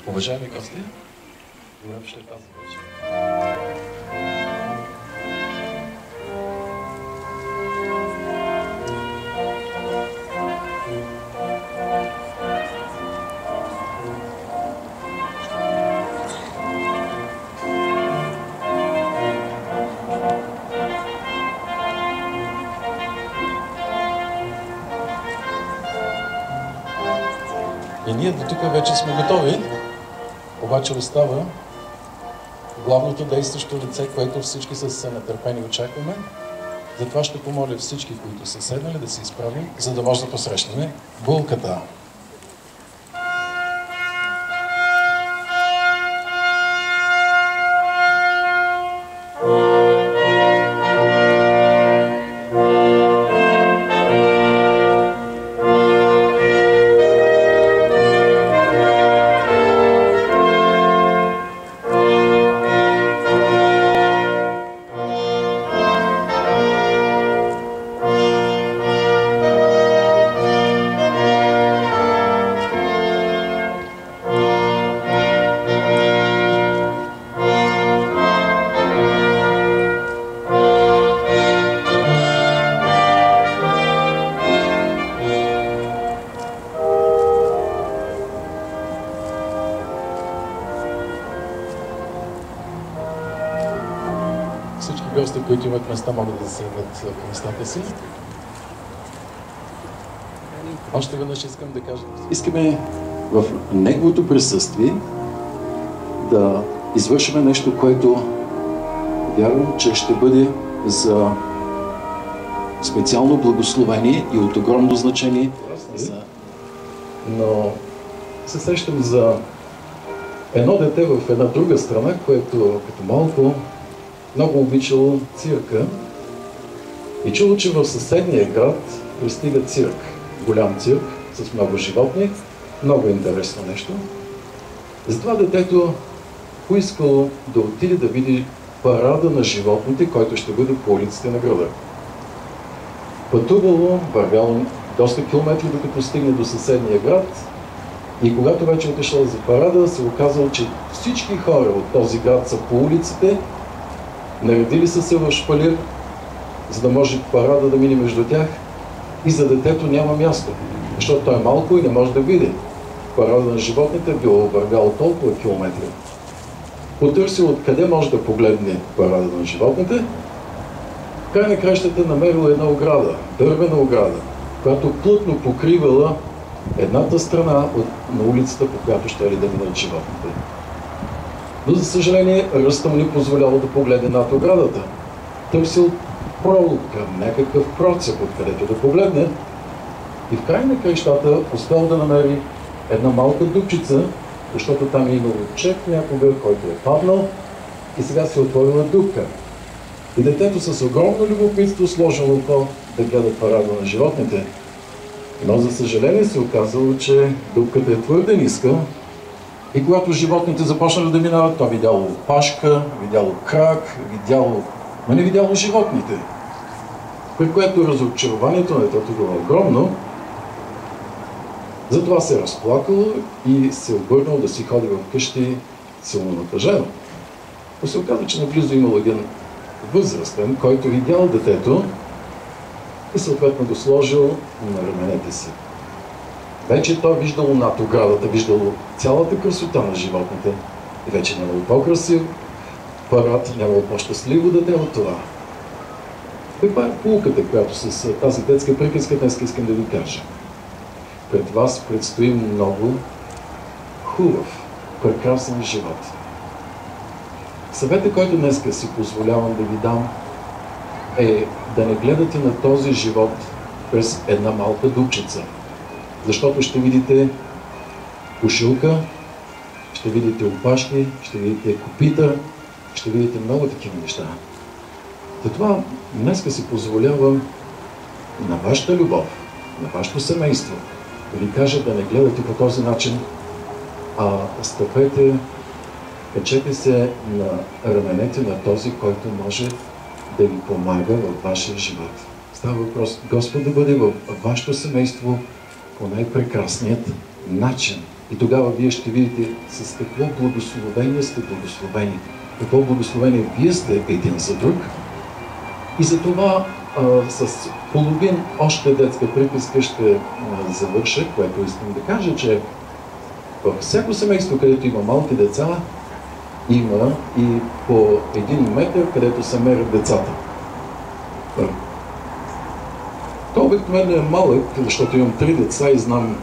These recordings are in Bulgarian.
Уважаеми гости, добре дошли в тази вечер. И ние до тук вече сме готови, обаче остава главното действащо лице, което всички с нетърпение очакваме. Затова ще помоля всички, които са седнали, да се изправим, за да може да посрещаме булката. Всички гости, които имат места, могат да седнат по местата си. Още веднъж искам да кажа. Искаме в неговото присъствие да извършим нещо, което вярвам, че ще бъде за специално благословение и от огромно значение. Но се сещам за едно дете в една друга страна, което като малко много обичало цирка и чуло, че в съседния град пристига цирк. Голям цирк с много животни. Много интересно нещо. Затова детето поискало да отиде да види парада на животните, който ще бъде по улиците на града. Пътувало, вървяло доста километри, докато стигне до съседния град и когато вече отишъл за парада, се оказало, че всички хора от този град са по улиците, наредили са се в шпалир, за да може парада да мине между тях и за детето няма място, защото той е малко и не може да види. Парада на животните било вървяло толкова километри. Потърсил откъде може да погледне парада на животните. В край на кращата намерил една ограда, дървена ограда, която плътно покривала едната страна на улицата, по която ще ли да минат животните. Но за съжаление, ръста му не позволяло да погледне над оградата. Търсил пролук към някакъв процеп, откъдето да погледне. И в край на кращата успял да намери една малка дупчица, защото там е имало чек някога, който е паднал и сега се отворила дупка. И детето с огромно любопитство сложило око да гледа парада на животните. Но за съжаление се оказало, че дупката е твърде ниска и когато животните започнали да минават, то видяло опашка, видяло крак, но не видяло животните. При което разочарованието на детето било огромно. Затова се разплакало и се обърнал да си ходи в къщи силно натъжено. Но се оказа, че наблизо имал един възрастен, който видял детето и съответно го сложил на раменете си. Вече той виждало над оградата, виждало цялата красота на животните и вече нямало по-красив парад, нямало по-щастливо дете от това. Каква е поуката, която с тази детска приказка днес искам да ви кажа? Пред вас предстои много хубав, прекрасен живот. Съветът, който днес си позволявам да ви дам, е да не гледате на този живот през една малка дупчица. Защото ще видите пушилка, ще видите опашки, ще видите копита, ще видите много такива неща. Затова днес си позволявам на вашата любов, на вашето семейство, да ви кажа да не гледате по този начин, а стъпете, качете се на раменете на този, който може да ви помага във вашия живот. Става въпрос Господ да бъде във вашето семейство по най-прекрасният начин. И тогава вие ще видите с какво благословение сте благословени. Какво благословение вие сте един за друг. И за това с половин още детска приказка ще завърша, което искам да кажа, че във всяко семейство, където има малки деца, има и по 1 метър, където се мерят децата. То обикновено е малък, защото имам 3 деца и знам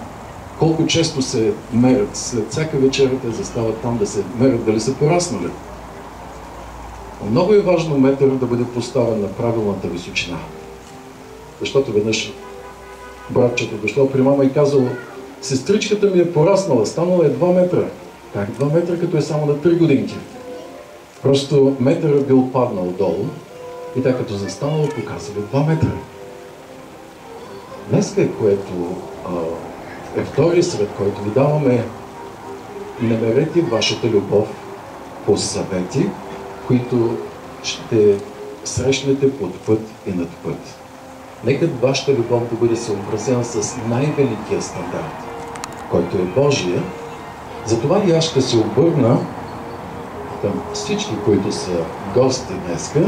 колко често се мерят. След всяка вечеря те застават там да се мерят дали са пораснали. Много е важно метър да бъде поставен на правилната височина. Защото веднъж братчето дошло при мама и казало: сестричката ми е пораснала, станала е 2 метра. Как 2 метра, като е само на 3 годинки? Просто метър бил паднал долу и тъй като застанала, показали 2 метра. Днеска, което е втори съвет, който ви даваме: не мерете вашата любов по съвети, които ще срещнете под път и над път. Нека вашата любов да бъде съобразена с най-великия стандарт, който е Божия. Затова и аз ще се обърна към всички, които са гости днеска.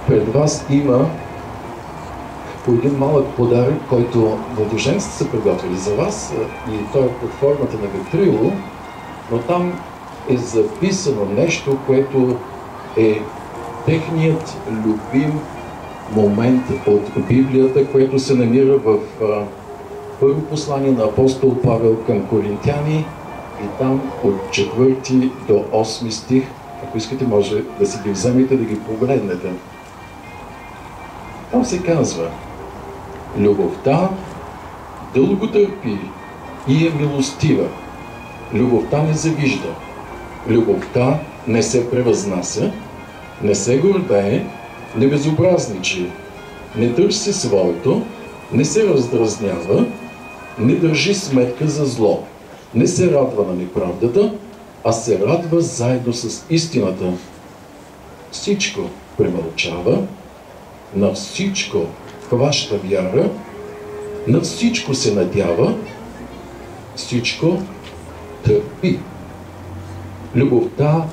Пред вас има по един малък подарък, който младоженците са приготвили за вас, и той е под формата на ветрило, но там е записано нещо, което е техният любим момент от Библията, което се намира в първо послание на апостол Павел към Коринтяни, и там от 4 до 8 стих. Ако искате, може да си ги вземете, да ги погледнете. Там се казва: любовта дълго търпи и е милостива. Любовта не завижда. Любовта не се превъзнася, не се гордее, не безобразничи, не търси своето, не се раздразнява, не държи сметка за зло, не се радва на неправдата, а се радва заедно с истината. Всичко премълчава, на всичко хваща вяра, на всичко се надява, всичко търпи. Любовта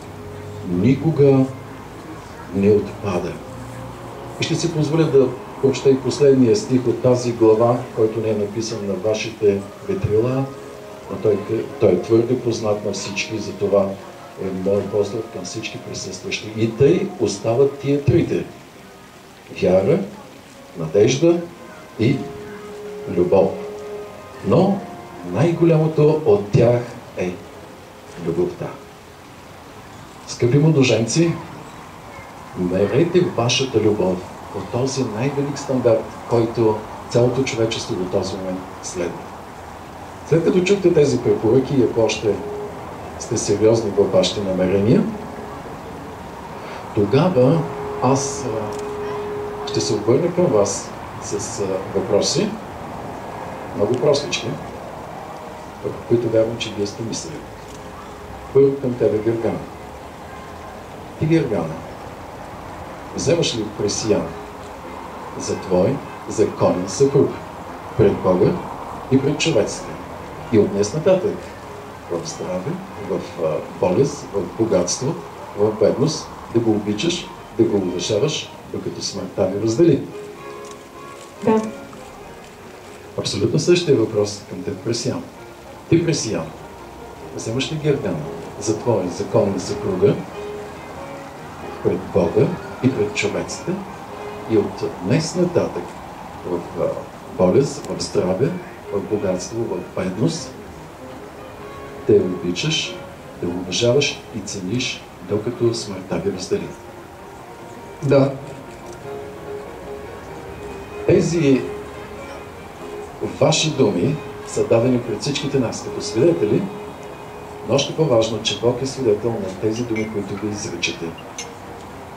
никога не отпада. И ще си позволя да прочета и последния стих от тази глава, който не е написан на вашите ветрила, но той е твърде познат на всички, затова е мой поздрав към всички присъстващи. И тъй остават тия трите: вяра, надежда и любов. Но най-голямото от тях е любовта. Скъпи младоженци, мерете вашата любов по този най-велик стандарт, който цялото човечество до този момент следва. След като чухте тези препоръки, и ако още сте сериозни във вашите намерения, тогава аз ще се обърна към вас с въпроси, много простички, върху които вярвам, че вие сте мислили. Първо към тебе, Гергана. Ти, Гергана, вземаш ли пресиян за твой законен съпруг пред Бога и пред човеците? И от днес нататък в здраве, в болест, в богатство, в бедност, да го обичаш, да го уважаваш, докато смъртта ви раздели? Да. Абсолютно същия въпрос към теб, Пресиян. Ти, Пресиян, вземаш ли Гергана за твоя законна съпруга пред Бога и пред човеците, и от днес нататък в болест, в здраве, в богатство, в бедност, да я обичаш, да го уважаваш и цениш, докато смъртта ви раздели? Да. Тези ваши думи са дадени пред всичките нас като свидетели, но още по-важно, че Бог е свидетел на тези думи, които ви изричате.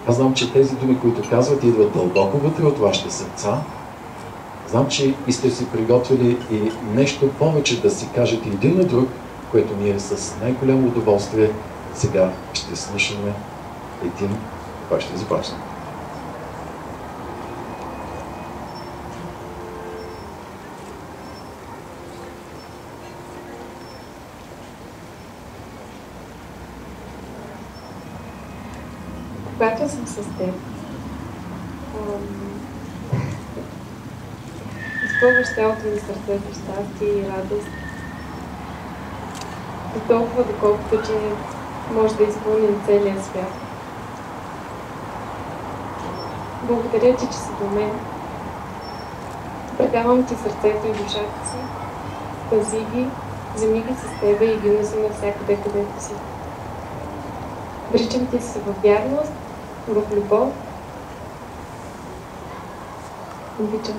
Аз знам, че тези думи, които казвате, идват дълбоко вътре от вашите сърца. Знам, че и сте си приготвили и нещо повече да си кажете един на друг, което ние с най-голямо удоволствие сега ще слушаме един. Това ще започнем. Когато съм с теб, изпълваш цялото ми сърце с щастие и радост. До толкова, доколкото, че може да изпълним целия свят. Благодаря ти, че си до мен. Предавам ти сърцето и душата си. Пази ги, вземи ги с тебе и ги носи навсякъде, където си. Вричам ти се във вярност, в любов. Обичам.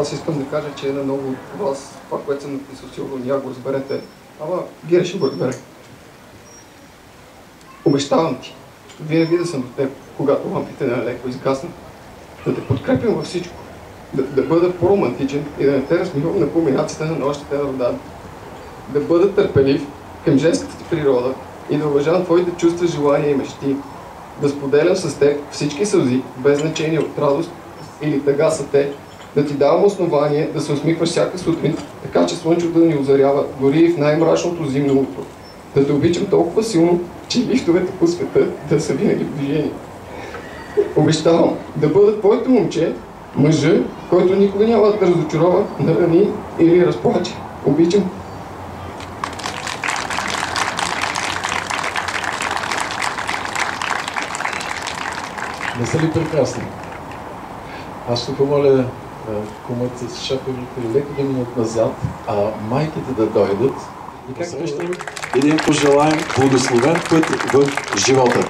Аз искам да кажа, че на много от вас, това, което съм написал, сигурно няма го разберете, ама Гере ще го разбере. Обещавам ти, винаги да съм до теб, когато лампите налеко изгаснат, да те подкрепям във всичко, да бъда по-романтичен и да не те размивам на кулминацията на нощите на Родан, да бъда търпелив към женската ти природа и да уважавам твоите чувства, желания и мечти, да споделям с теб всички сълзи, без значение от радост или тъга са те, да ти давам основание да се усмихваш всяка сутрин, така че слънчето да ни озарява, дори и в най-мрачното зимно утро. Да те обичам толкова силно, че лифтовете по света да са винаги в движение. Обещавам да бъда твоето момче, мъжа, който никога няма да те разочарова, нарани или разплаче. Обичам. Не са ли прекрасни? Аз ще помоля кумът с шаферите леко да минат назад, а майките да дойдат. И как срещам и да им пожелаем благословен път в живота.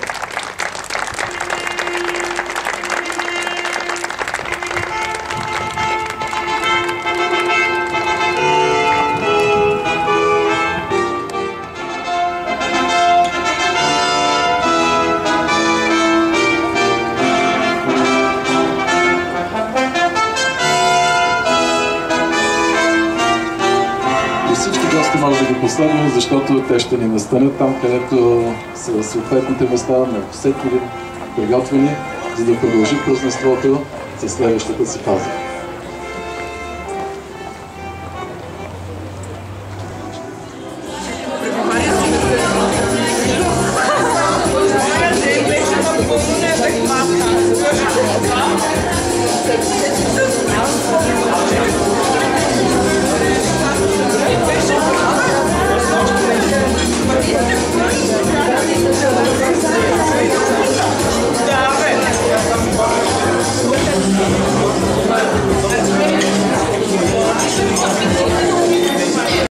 Може да ги последваме, защото те ще ни настанят там, където са съответните места на всеки ден приготвени, за да продължи празненството със следващата си фаза.